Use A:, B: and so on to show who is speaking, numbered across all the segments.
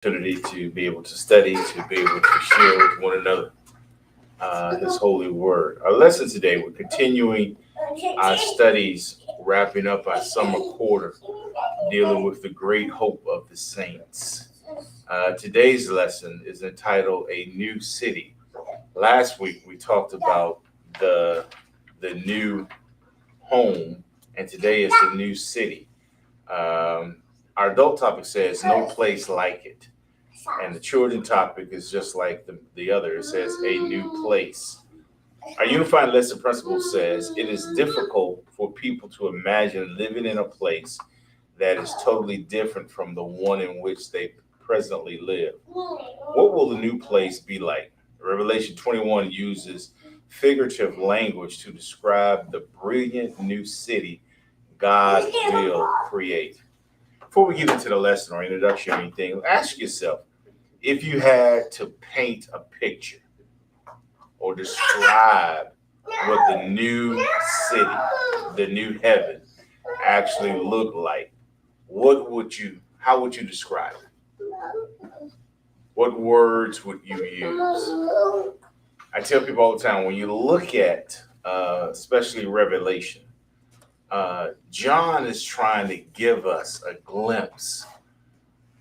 A: opportunity to be able to study, to be able to share with one another His holy word. Our lesson today, we're continuing our studies, wrapping up our summer quarter, dealing with the great hope of the saints. Today's lesson is entitled A New City. Last week we talked about the new home, and today is the new city. Our adult topic says no place like it. And the children topic is just like the other. It says a new place. Our unifying lesson principle says it is difficult for people to imagine living in a place that is totally different from the one in which they presently live. What will the new place be like? Revelation 21 uses figurative language to describe the brilliant new city God will create. Before we get into the lesson or introduction or anything, ask yourself, if you had to paint a picture or describe what the new city, the new heaven actually look like, how would you describe it? What words would you use? I tell people all the time, when you look at, especially Revelation, John is trying to give us a glimpse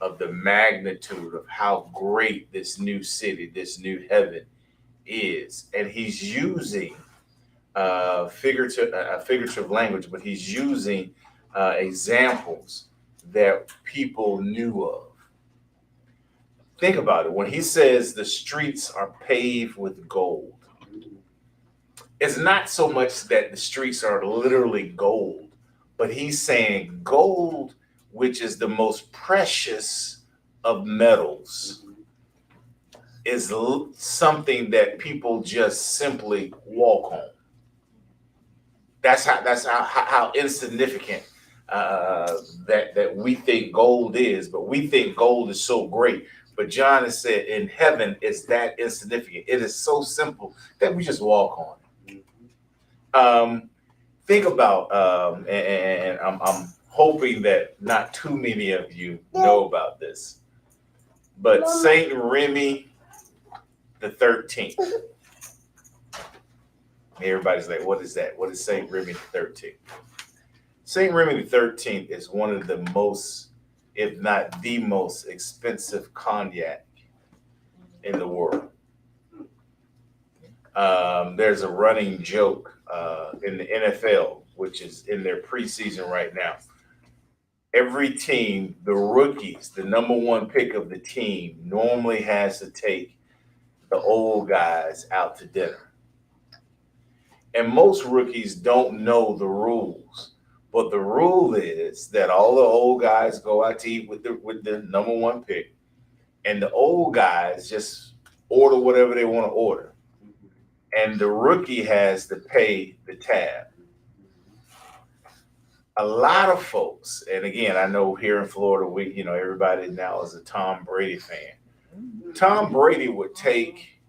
A: of the magnitude of how great this new city, this new heaven is. And he's using figurative language, but he's using examples that people knew of. Think about it. When he says the streets are paved with gold, it's not so much that the streets are literally gold, but he's saying gold, which is the most precious of metals, is something that people just simply walk on. That's how insignificant that we think gold is, but we think gold is so great. But John has said in heaven it's that insignificant. It is so simple that we just walk on it. Think about, and I'm hoping that not too many of you know about this, but Saint Remy the 13th. Everybody's like, what is that? What is Saint Remy the 13th? Saint Remy the 13th is one of the most, if not the most expensive cognac in the world. There's a running joke in the NFL, which is in their preseason right now. Every team, the rookies, the number one pick of the team, normally has to take the old guys out to dinner. And most rookies don't know the rules. But the rule is that all the old guys go out to eat with the number one pick, and the old guys just order whatever they want to order. And the rookie has to pay the tab. A lot of folks, and again, I know here in Florida, everybody now is a Tom Brady fan. Tom Brady would take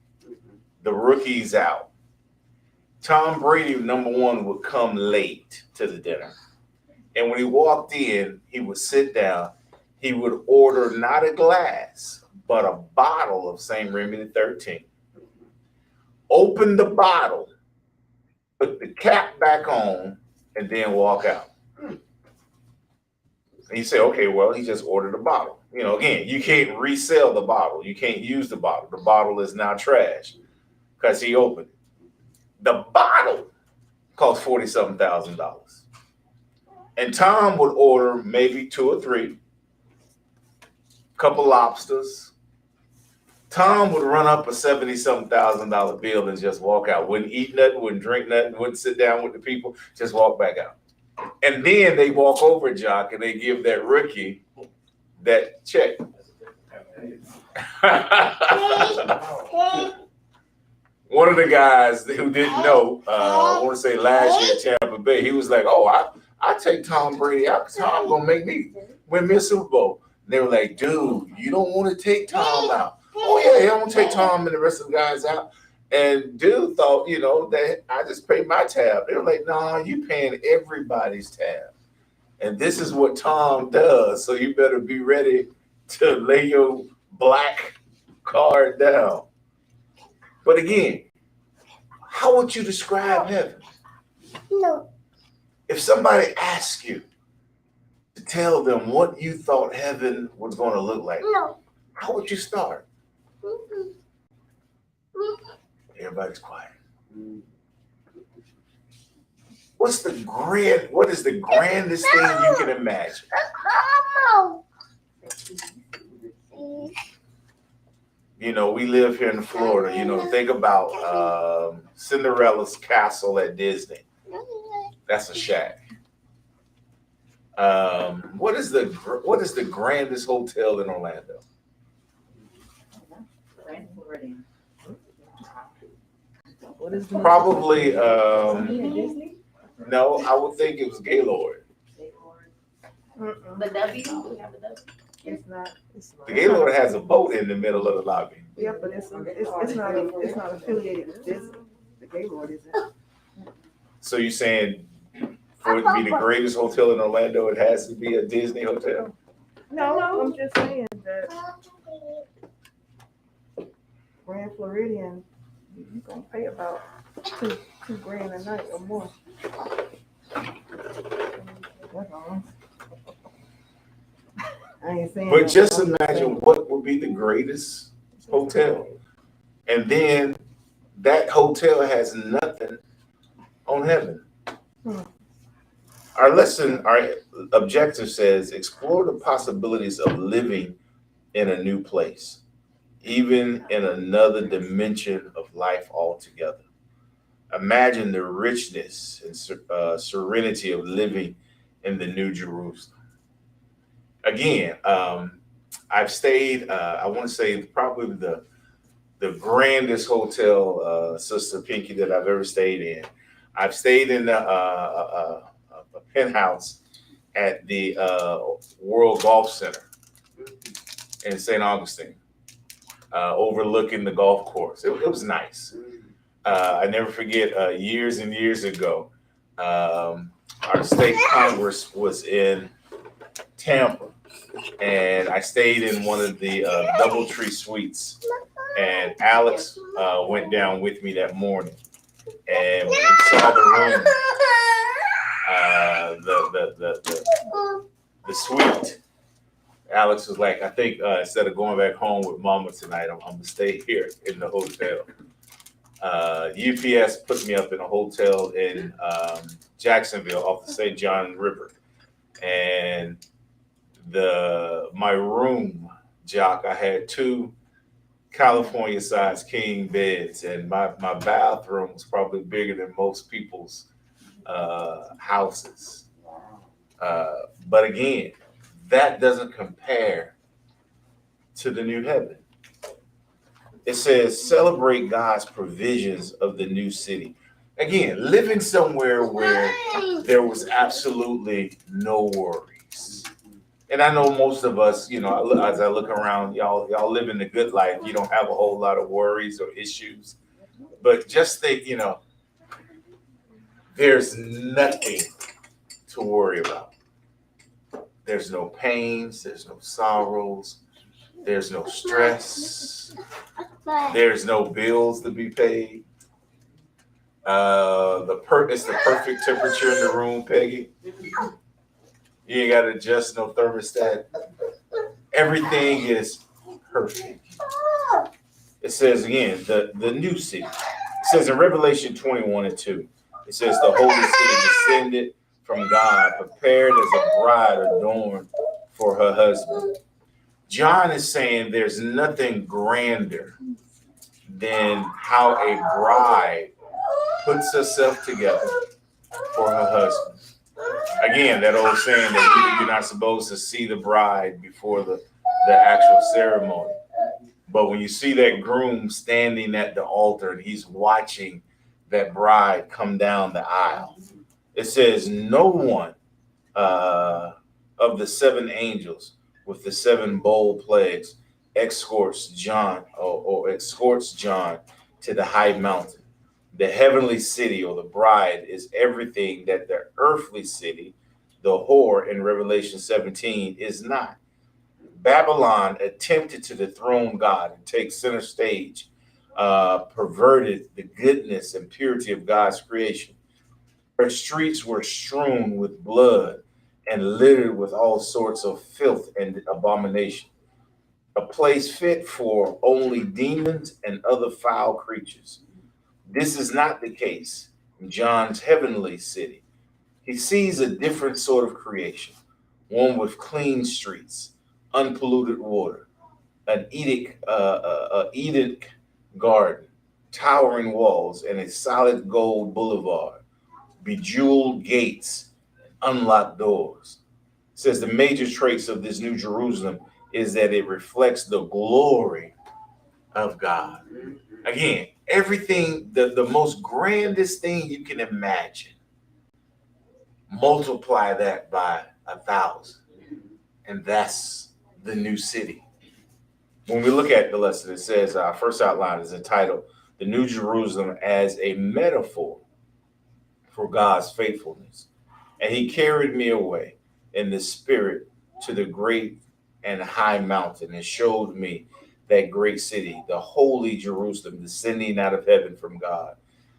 A: the rookies out. Tom Brady, number one, would come late to the dinner. And when he walked in, he would sit down. He would order not a glass, but a bottle of St. Remy the 13th. Open the bottle, put the cap back on, and then walk out. And you say, okay, well, he just ordered a bottle. Again, you can't resell the bottle. You can't use the bottle. The bottle is now trash because he opened it. The bottle cost $47,000. And Tom would order maybe two or three, couple lobsters. Tom would run up a $70-something bill and just walk out. Wouldn't eat nothing, wouldn't drink nothing, wouldn't sit down with the people, just walk back out. And then they walk over, Jock, and they give that rookie that check. One of the guys who didn't know, I want to say last year at Tampa Bay, he was like, oh, I take Tom Brady out because Tom going to make me win me a Super Bowl. And they were like, dude, you don't want to take Tom out. Oh, yeah, I'm going to take Tom and the rest of the guys out. And dude thought, that I just paid my tab. They were like, nah, you paying everybody's tab. And this is what Tom does. So you better be ready to lay your black card down. But again, how would you describe heaven? No. If somebody asks you to tell them what you thought heaven was going to look like, no, how would you start? Everybody's quiet. What is the grandest thing you can imagine? You know, we live here in Florida. You know, think about Cinderella's castle at Disney. That's a shack. What is the grandest hotel in Orlando?
B: What is the
A: Probably no, I would think it was Gaylord.
C: The W? We have a W.
B: It's not.
A: The Gaylord has a boat in the middle of the lobby.
B: Yeah, but it's not affiliated with Disney. The Gaylord isn't.
A: So you're saying for it to be the greatest hotel in Orlando, it has to be a Disney hotel?
B: No, I'm just saying that Grand Floridian, you're gonna pay about $2,000 a night or more. That's all. I ain't saying.
A: But just imagine what would be the greatest hotel, and then that hotel has nothing on heaven. Our objective says, explore the possibilities of living in a new place, even in another dimension of life altogether. Imagine the richness and serenity of living in the New Jerusalem. Again, I've stayed, I want to say probably the grandest hotel, Sister Pinky, that I've ever stayed in. I've stayed in a penthouse at the World Golf Center in St. Augustine, overlooking the golf course. It was nice. I never forget, years and years ago, our state Congress was in Tampa, and I stayed in one of the DoubleTree suites, and Alex went down with me that morning, and when we saw the room, the suite, Alex was like, I think instead of going back home with Mama tonight, I'm gonna stay here in the hotel. UPS put me up in a hotel in Jacksonville off the St. John River, and my room, Jock, I had 2 California size king beds, and my bathroom was probably bigger than most people's houses. But again, that doesn't compare to the new heaven. It says, celebrate God's provisions of the new city. Again, living somewhere where there was absolutely no worries. And I know most of us, you know, as I look around, y'all living the good life. You don't have a whole lot of worries or issues. But just think, you know, there's nothing to worry about. There's no pains, there's no sorrows, there's no stress, there's no bills to be paid. It's the perfect temperature in the room, Peggy. You ain't got to adjust no thermostat. Everything is perfect. It says again, the new city. It says in Revelation 21:2, it says the holy city descended from God, prepared as a bride adorned for her husband. John is saying there's nothing grander than how a bride puts herself together for her husband. Again, that old saying that you're not supposed to see the bride before the actual ceremony. But when you see that groom standing at the altar and he's watching that bride come down the aisle, it says no one of the 7 angels with the 7 bold plagues escorts John to the high mountain. The heavenly city, or the bride, is everything that the earthly city, the whore in Revelation 17, is not. Babylon attempted to dethrone God and take center stage, perverted the goodness and purity of God's creation. Her streets were strewn with blood and littered with all sorts of filth and abomination, a place fit for only demons and other foul creatures. This is not the case in John's heavenly city. He sees a different sort of creation, one with clean streets, unpolluted water, an Eden garden, towering walls, and a solid gold boulevard, bejeweled gates, and unlocked doors. It says the major traits of this new Jerusalem is that it reflects the glory of God. Again, everything, the most grandest thing you can imagine, multiply that by 1,000, and that's the new city. When we look at the lesson, it says our first outline is entitled The New Jerusalem as a Metaphor for God's Faithfulness. And he carried me away in the spirit to the great and high mountain and showed me that great city, the holy Jerusalem, descending out of heaven from God,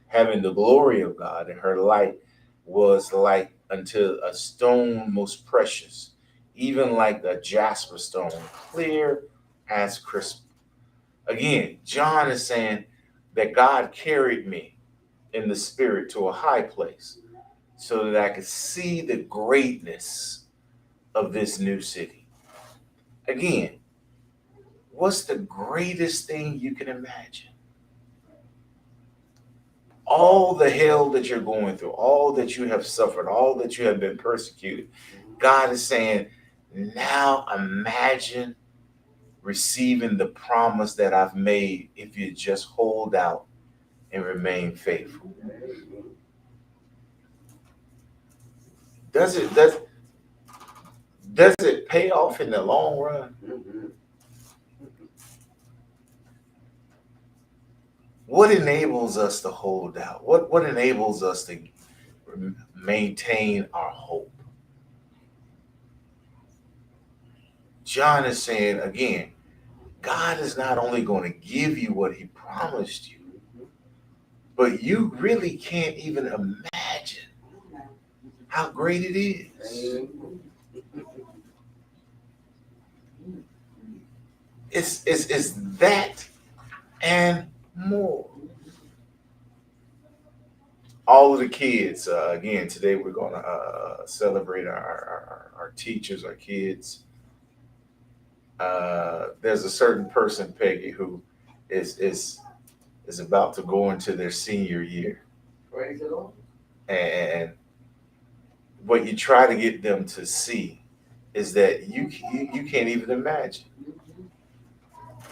A: having the glory of God, and her light was like unto a stone most precious, even like a jasper stone, clear as crystal. Again, John is saying that God carried me in the spirit to a high place so that I could see the greatness of this new city. Again, what's the greatest thing you can imagine? All the hell that you're going through, all that you have suffered, all that you have been persecuted, God is saying, now imagine receiving the promise that I've made if you just hold out and remain faithful. Does it pay off in the long run? What enables us to hold out? What enables us to maintain our hope? John is saying again, God is not only going to give you what he promised you, but you really can't even imagine how great it is. It's that and more. All of the kids, again, today we're going to celebrate our teachers, our kids. There's a certain person, Peggy, who is about to go into their senior year.
D: Praise the Lord.
A: And what you try to get them to see is that you can't even imagine.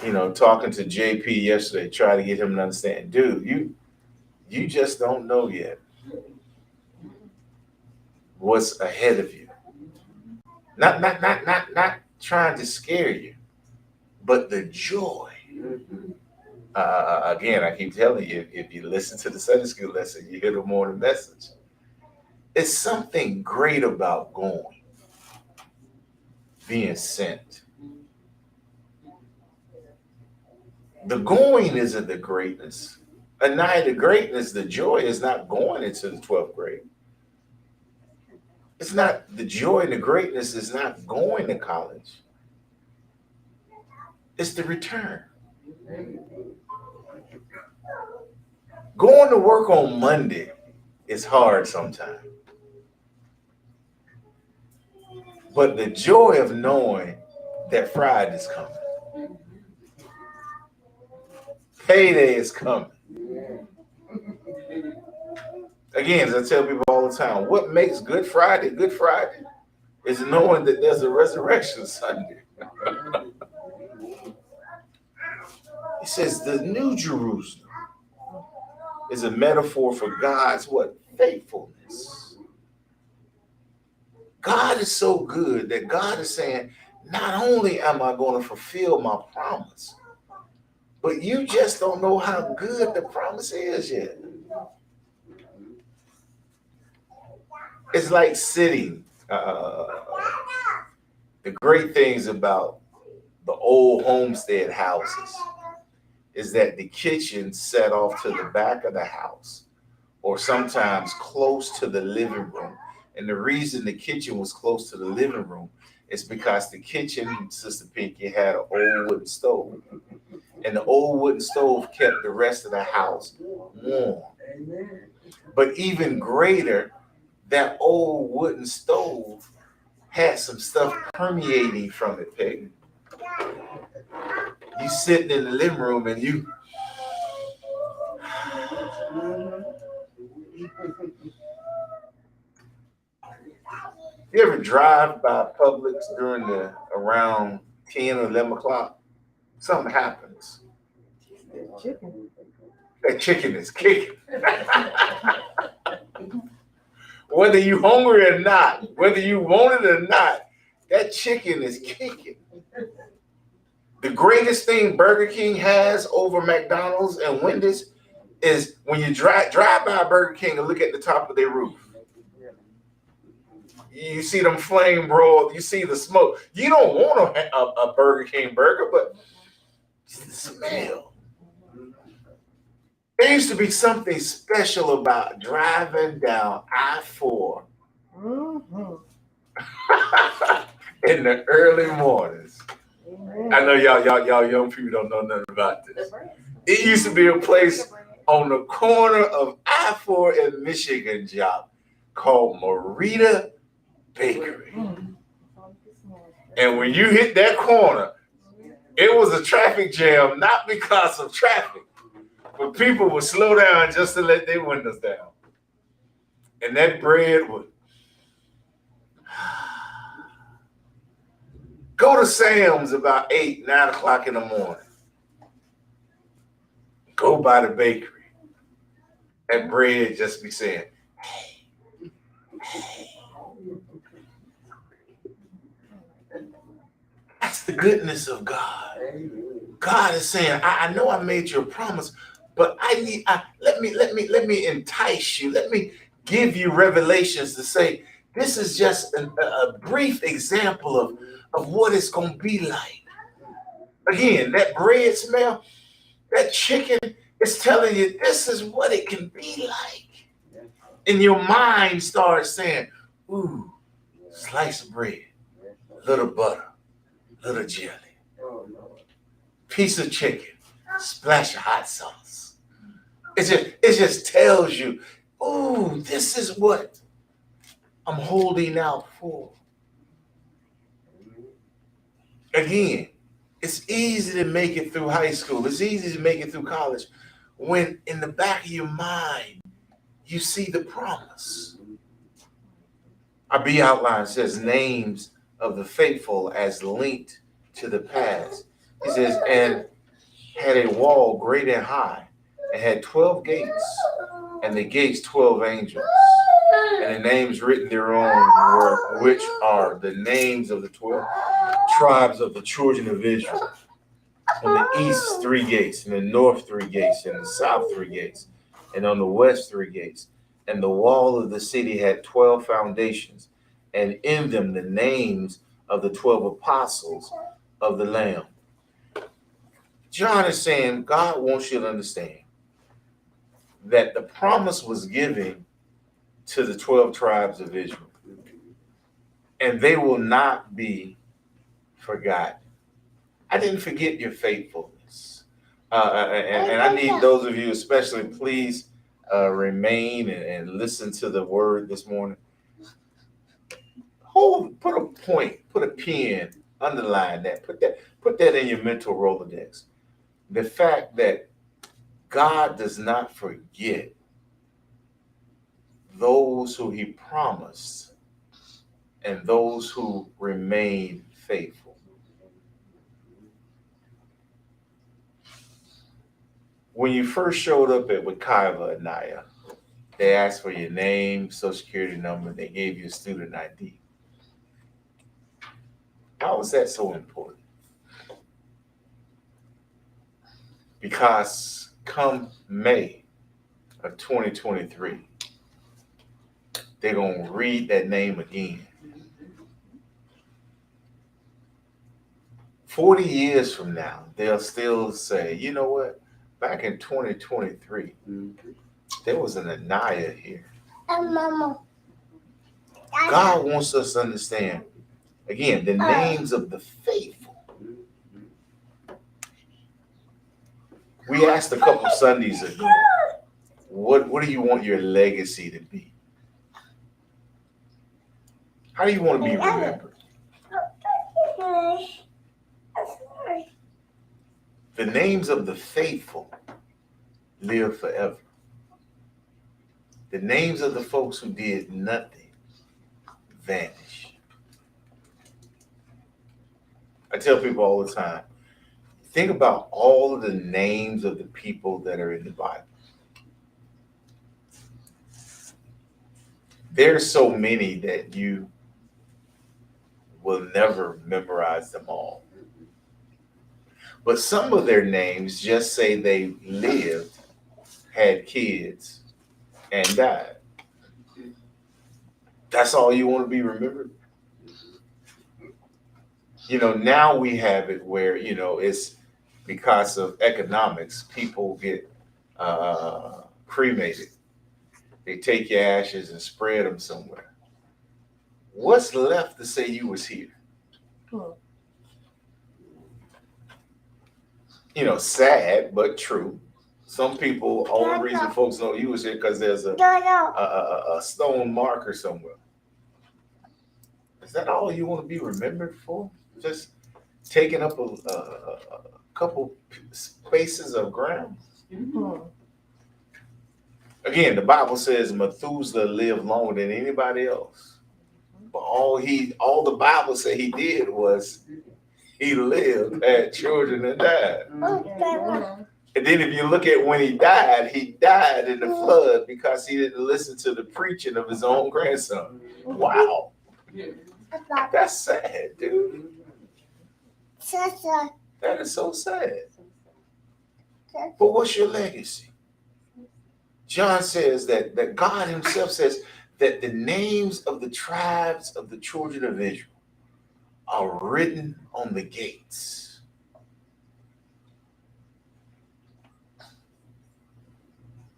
A: You know, talking to JP yesterday, try to get him to understand, dude, you just don't know yet what's ahead of you. Not trying to scare you, but the joy. Again, I keep telling you, if you listen to the Sunday school lesson, you hear the morning message. It's something great about going, being sent. The going isn't the greatness. And not the greatness, the joy is not going into the 12th grade. It's not the joy and the greatness is not going to college. It's the return. Going to work on Monday is hard sometimes. But the joy of knowing that Friday's coming, payday is coming. Again, as I tell people all the time, what makes Good Friday is knowing that there's a resurrection Sunday. He says the new Jerusalem is a metaphor for God's what? Faithfulness. God is so good that God is saying, not only am I going to fulfill my promise, but you just don't know how good the promise is yet. It's like sitting. The great things about the old homestead houses is that the kitchen set off to the back of the house or sometimes close to the living room. And the reason the kitchen was close to the living room is because the kitchen, Sister Pinky, had an old wooden stove. And the old wooden stove kept the rest of the house warm. But even greater, that old wooden stove had some stuff permeating from it, Peg. You sitting in the living room and you ever drive by Publix during the around 10 or 11 o'clock? Something happens.
B: Chicken.
A: That chicken is kicking. Whether you hungry or not, whether you want it or not, that chicken is kicking. The greatest thing Burger King has over McDonald's and Wendy's is when you drive by Burger King and look at the top of their roof. You see them flame broiled, you see the smoke. You don't want a Burger King burger, but the smell. There used to be something special about driving down I-4 in the early mornings. I know y'all young people don't know nothing about this. It used to be a place on the corner of I-4 in Michigan, Job, called Marita Bakery. And when you hit that corner, it was a traffic jam, not because of traffic, but people would slow down just to let their windows down. And that bread would go to Sam's about 8, 9 o'clock in the morning. Go by the bakery. That bread just be saying, hey, hey. That's the goodness of God. God is saying, I know I made you a promise, but let me entice you. Let me give you revelations to say, this is just a brief example of what it's going to be like. Again, that bread smell, that chicken is telling you this is what it can be like. And your mind starts saying, ooh, slice of bread, little butter, little jelly, piece of chicken, splash of hot sauce. It just tells you, ooh, this is what I'm holding out for. Again, it's easy to make it through high school. It's easy to make it through college when in the back of your mind, you see the promise. Our B outline says names of the faithful as linked to the past. He says, and had a wall great and high, and had 12 gates, and the gates 12 angels. And the names written thereon were, which are the names of the 12 tribes of the children of Israel. On the east 3 gates, and the north 3 gates, and the south 3 gates, and on the west 3 gates. And the wall of the city had 12 foundations, and in them the names of the 12 apostles of the Lamb. John is saying God wants you to understand that the promise was given to the 12 tribes of Israel, and they will not be forgotten. I didn't forget your faithfulness. And I need those of you, especially, please remain and listen to the word this morning. Put a point, put a pen, underline that, put that in your mental Rolodex. The fact that God does not forget those who he promised and those who remain faithful. When you first showed up at Wekiva, Anaya, they asked for your name, social security number, they gave you a student ID. How is that so important? Because come May of 2023, they're going to read that name again. 40 years from now, they'll still say, you know what? Back in 2023, there was an Anaya here. God wants us to understand, again, the names of the faithful. We asked a couple Sundays ago, what do you want your legacy to be? How do you want to be remembered? The names of the faithful live forever. The names of the folks who did nothing vanish. I tell people all the time, think about all of the names of the people that are in the Bible. There's so many that you will never memorize them all. But some of their names just say they lived, had kids, and died. That's all you want to be remembered? Now we have it where, it's because of economics, people get cremated. They take your ashes and spread them somewhere. What's left to say you was here? Sad, but true. Some people, only reason folks know you was here because there's a stone marker somewhere. Is that all you want to be remembered for? Just taking up a couple spaces of ground? Again, the Bible says Methuselah lived longer than anybody else. But all the Bible said he did was he lived, had children, and died. And then if you look at when he died in the flood because he didn't listen to the preaching of his own grandson. Wow. That's sad, dude. That is so sad. But what's your legacy? John says that God himself says that the names of the tribes of the children of Israel are written on the gates.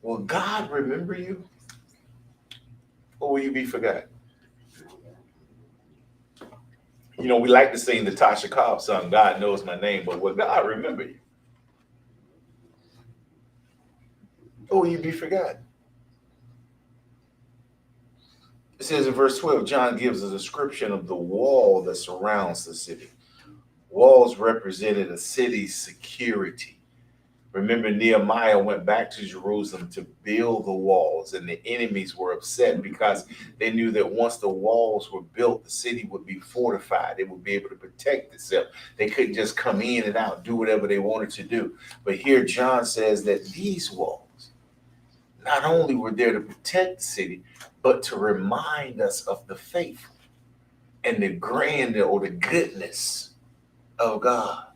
A: Will God remember you? Or will you be forgotten? We like to sing the Tasha Cobbs song, God Knows My Name, but will God remember you? Or will you be forgotten? It says in verse 12, John gives a description of the wall that surrounds the city. Walls represented a city's security. Remember, Nehemiah went back to Jerusalem to build the walls, and the enemies were upset because they knew that once the walls were built, the city would be fortified. It would be able to protect itself. They couldn't just come in and out, do whatever they wanted to do. But here John says that these walls not only were there to protect the city, but to remind us of the faithful and the grandeur or the goodness of God.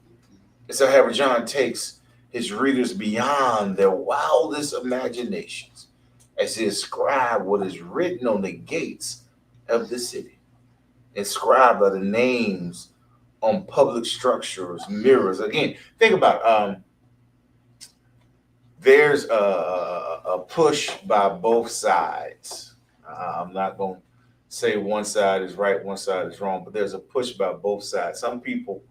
A: And so however John takes his readers beyond their wildest imaginations as he describes what is written on the gates of the city. Inscribed are the names on public structures, mirrors. Again, think about there's a push by both sides. I'm not going to say one side is right, one side is wrong, but there's a push by both sides. Some people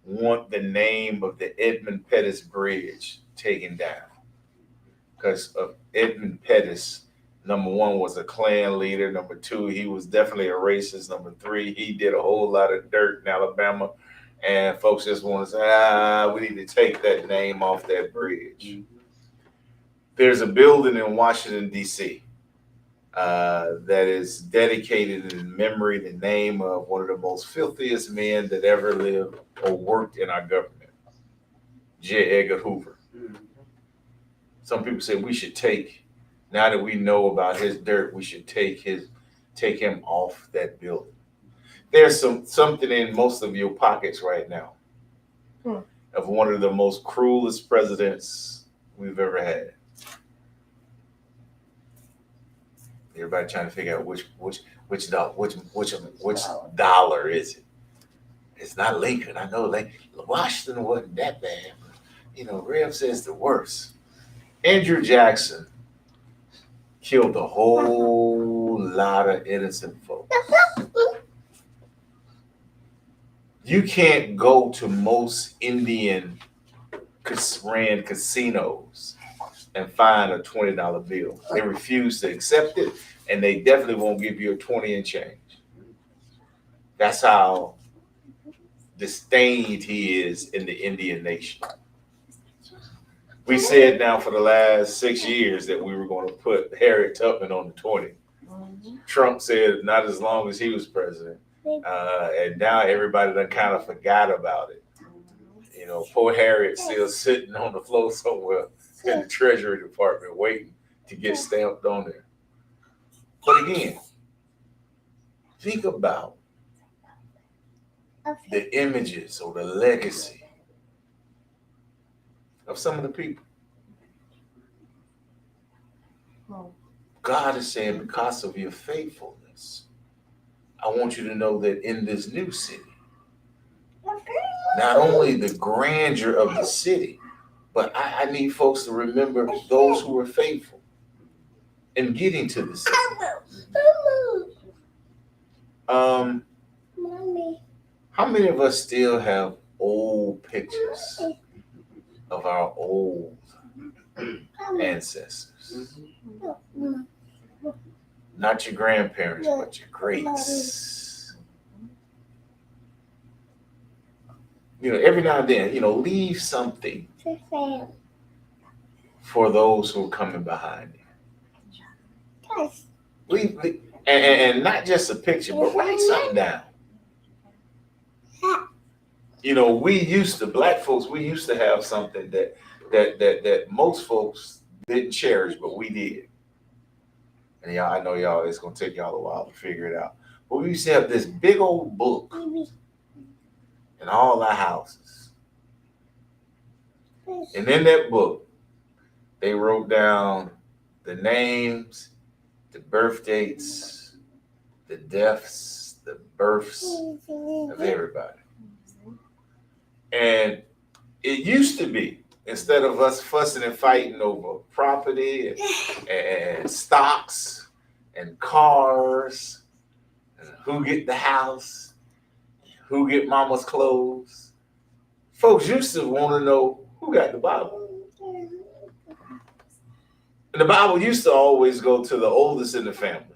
A: want the name of the Edmund Pettus Bridge taken down because of Edmund Pettus. Number one, was a Klan leader. Number two, he was definitely a racist. Number three, he did a whole lot of dirt in Alabama. And folks just want to say, we need to take that name off that bridge. There's a building in Washington, D.C. That is dedicated in memory, the name of one of the most filthiest men that ever lived or worked in our government, J. Edgar Hoover. Some people say we should now that we know about his dirt, we should take him off that building. There's something in most of your pockets right now of one of the most cruelest presidents we've ever had. Everybody trying to figure out which dollar is it? It's not Lincoln. I know Washington wasn't that bad. Rev says the worst. Andrew Jackson killed a whole lot of innocent folks. You can't go to most Indian ran casinos and find a $20 bill. They refuse to accept it, and they definitely won't give you a 20 and change. That's how disdained he is in the Indian nation. We said now for the last 6 years that we were going to put Harriet Tubman on the 20. Trump said not as long as he was president. And now everybody done kind of forgot about it. Poor Harriet still sitting on the floor somewhere in the Treasury Department waiting to get stamped on there. But again, think about the images or the legacy of some of the people. God is saying, because of your faithfulness, I want you to know that in this new city, not only the grandeur of the city, but I need folks to remember those who were faithful in getting to the city. How many of us still have old pictures of our old ancestors? Not your grandparents, but your greats. Every now and then, leave something for those who are coming behind you. Leave, and not just a picture, but write something down. Black folks, we used to have something that most folks didn't cherish, but we did. And y'all, I know y'all, it's gonna take y'all a while to figure it out. But we used to have this big old book in all our houses. And in that book, they wrote down the names, the birth dates, the deaths, the births of everybody. And it used to be, instead of us fussing and fighting over property and stocks and cars, and who get the house, who get mama's clothes, folks used to want to know who got the Bible. And the Bible used to always go to the oldest in the family.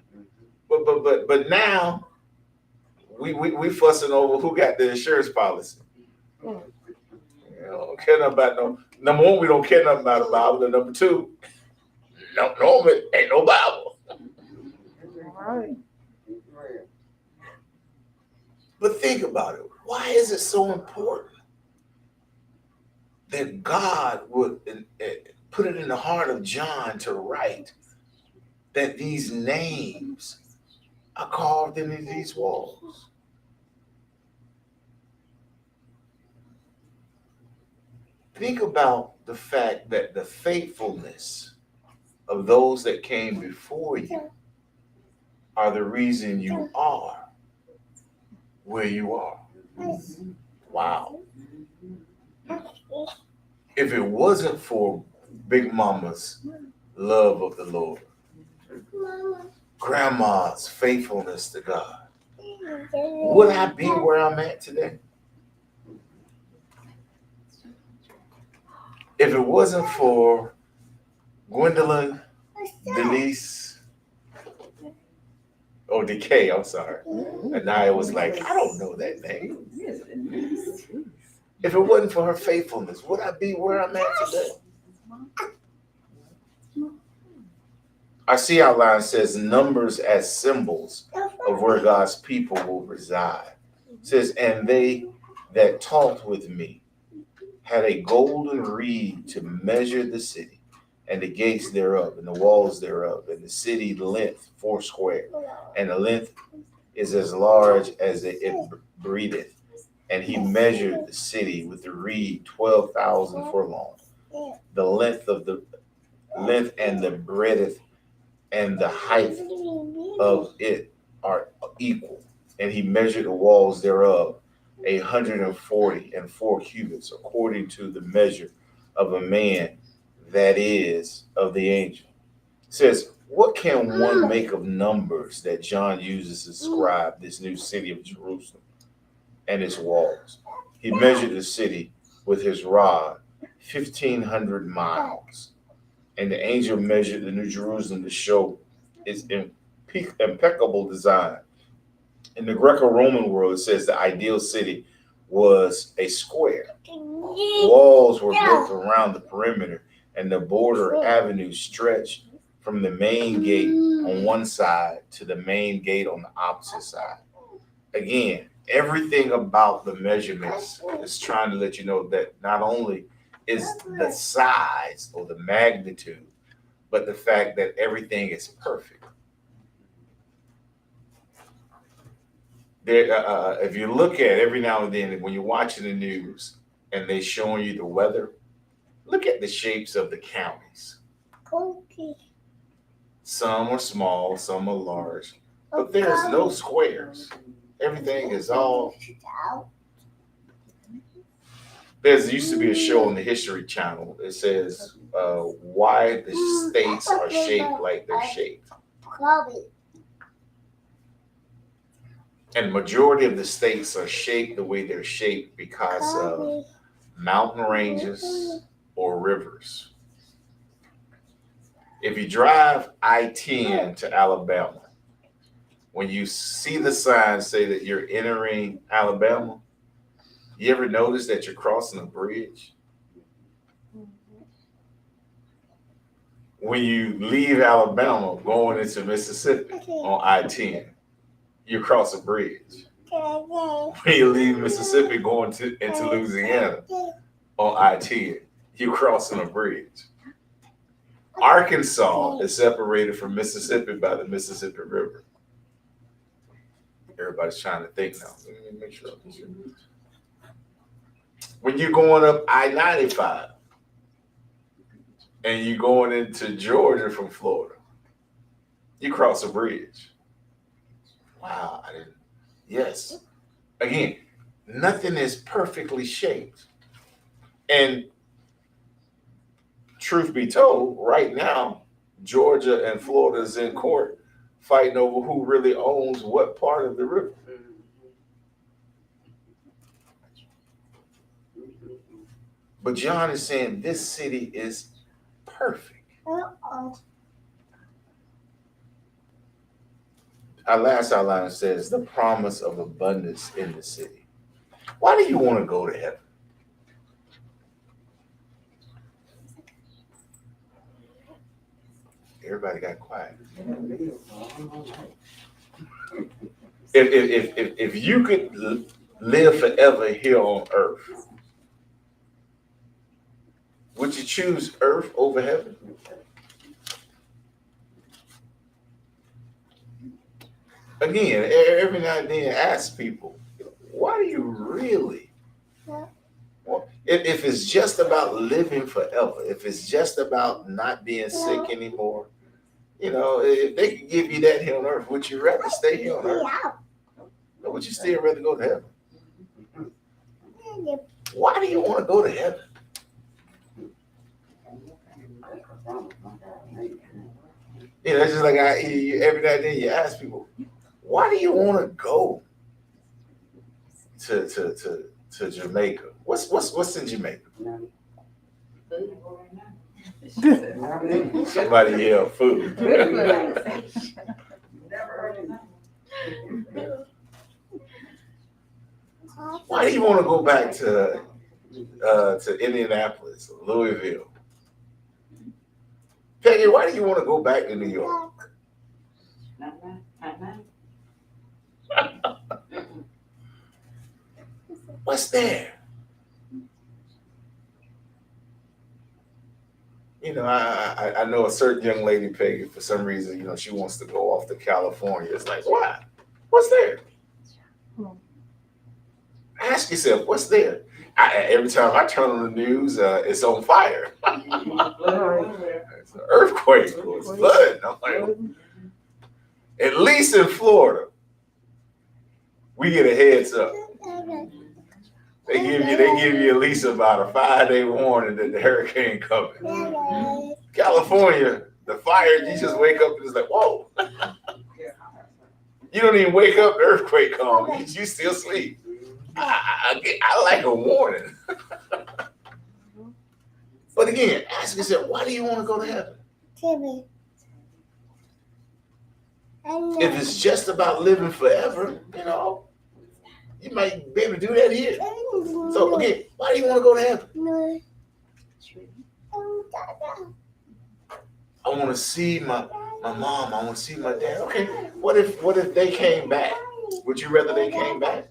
A: But now we fussing over who got the insurance policy. Don't care nothing about number one, we don't care nothing about the Bible. And number two, no, ain't no Bible.
B: Right.
A: But think about it. Why is it so important that God would put it in the heart of John to write that these names are carved into these walls? Think about the fact that the faithfulness of those that came before you are the reason you are where you are. Wow. If it wasn't for Big Mama's love of the Lord, Grandma's faithfulness to God, would I be where I'm at today? If it wasn't for Gwendolyn, Denise, or Decay, I'm sorry. And I was like, I don't know that name. If it wasn't for her faithfulness, would I be where I'm at today? Our C outline says numbers as symbols of where God's people will reside. It says, and they that talked with me had a golden reed to measure the city, and the gates thereof, and the walls thereof, and the city length 4 square, and the length is as large as it breatheth. And he measured the city with the reed 12,000 furlong. The length and the breadth and the height of it are equal. And he measured the walls thereof 144 cubits, according to the measure of a man, that is, of the angel. It says, what can one make of numbers that John uses to describe this new city of Jerusalem and its walls? He measured the city with his rod, 1,500 miles. And the angel measured the New Jerusalem to show its impeccable design. In the Greco-Roman world, it says the ideal city was a square. Walls were built around the perimeter, and the border avenues stretched from the main gate on one side to the main gate on the opposite side. Again, everything about the measurements is trying to let you know that not only is the size or the magnitude, but the fact that everything is perfect. There, if you look at every now and then when you're watching the news and they showing you the weather, look at the shapes of the counties. Some are small, some are large, but there's no squares. Everything is all. There used to be a show on the History Channel. It says why the states are shaped like they're shaped. And majority of the states are shaped the way they're shaped because of mountain ranges or rivers. If you drive I-10 to Alabama, when you see the sign say that you're entering Alabama, you ever notice that you're crossing a bridge? When you leave Alabama going into Mississippi on I-10, you cross a bridge. When you leave Mississippi going into Louisiana on I-10, you're crossing a bridge. Arkansas is separated from Mississippi by the Mississippi River. Everybody's trying to think now. Let me make sure. When you're going up I-95 and you're going into Georgia from Florida, you cross a bridge. Wow, I didn't. Yes. Again, nothing is perfectly shaped. And truth be told, right now, Georgia and Florida is in court fighting over who really owns what part of the river. But John is saying this city is perfect. Our last outline says the promise of abundance in the city. Why do you want to go to heaven? Everybody got quiet. If you could live forever here on earth, would you choose earth over heaven? Again, every now and then ask people, why do you really? Well, if it's just about living forever, if it's just about not being sick anymore, if they could give you that here on earth, would you rather stay here on earth? Or would you still rather go to heaven? Why do you want to go to heaven? It's just like every now and then you ask people, why do you want to go to Jamaica? What's in Jamaica? Somebody yell food. Why do you want to go back to Indianapolis, Louisville? Peggy, why do you want to go back to New York? What's there? I know a certain young lady, Peggy, for some reason, she wants to go off to California. It's like, why? What's there? Ask yourself, what's there? Every time I turn on the news, it's on fire. It's an earthquake or it's flood. I'm like, at least in Florida, we get a heads up. They give you at least about a 5-day warning that the hurricane coming. California, the fire, you just wake up and it's like, whoa. You don't even wake up, the earthquake comes. You still sleep. I like a warning. But again, ask yourself, why do you want to go to heaven? If it's just about living forever, you might be able to do that here. So again, why do you want to go to heaven? I want to see my mom. I want to see my dad. Okay, what if they came back? Would you rather they came back?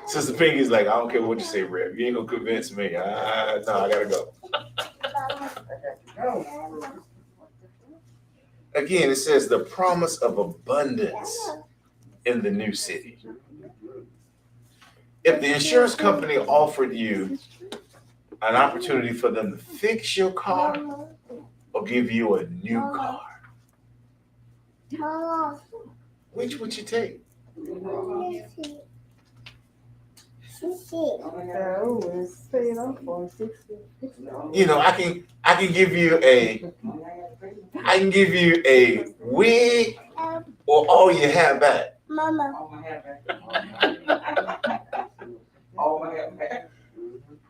A: Sister Pinky's like, I don't care what you say, Rev. You ain't gonna convince me. No, I gotta go. Again, it says the promise of abundance in the new city. If the insurance company offered you an opportunity for them to fix your car or give you a new car, which would you take? I can give you a wig or all you have back.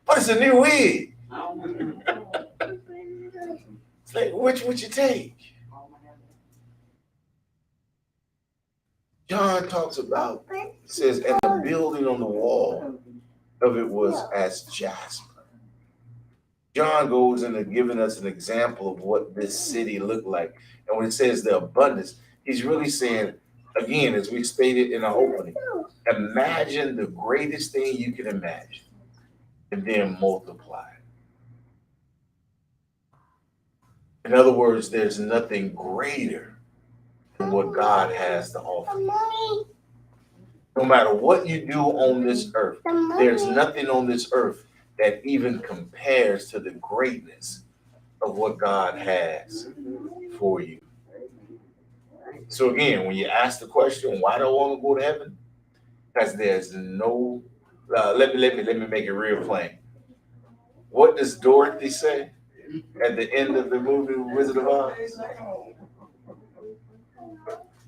A: But it's a new wig. It's like, which would you take? John talks about, says, and the building on the wall of it was as jasper. John goes into giving us an example of what this city looked like. And when it says the abundance, he's really saying, again, as we stated in our opening, imagine the greatest thing you can imagine and then multiply it. In other words, there's nothing greater than what God has to offer. No matter what you do on this earth, there's nothing on this earth that even compares to the greatness of what God has for you. So again, when you ask the question, why do I want to go to heaven? Because there's no, let me make it real plain. What does Dorothy say at the end of the movie Wizard of Oz?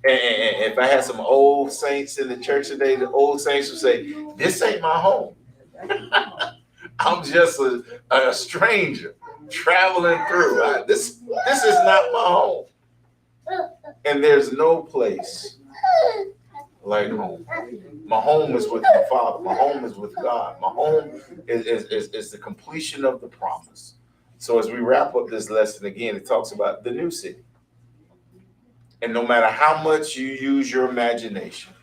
A: And if I had some old saints in the church today, the old saints would say, this ain't my home. I'm just a stranger traveling through. This is not my home. And there's no place like home. My home is with my Father. My home is with God. My home is the completion of the promise. So as we wrap up this lesson again, it talks about the new city. And no matter how much you use your imagination,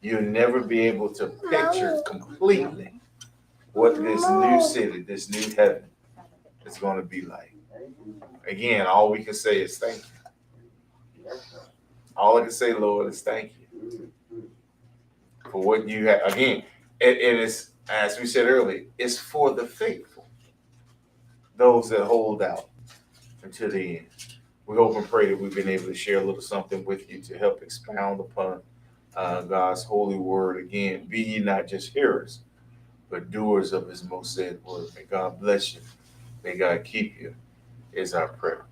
A: you'll never be able to picture completely what this new city, this new heaven is going to be like. Again, all we can say is thank you. All I can say, Lord, is thank you for what you have. Again, it is, as we said earlier, it's for the faithful, those that hold out until the end. We hope and pray that we've been able to share a little something with you to help expound upon God's holy word. Again, be ye not just hearers, but doers of his most said word. May God bless you. May God keep you, is our prayer.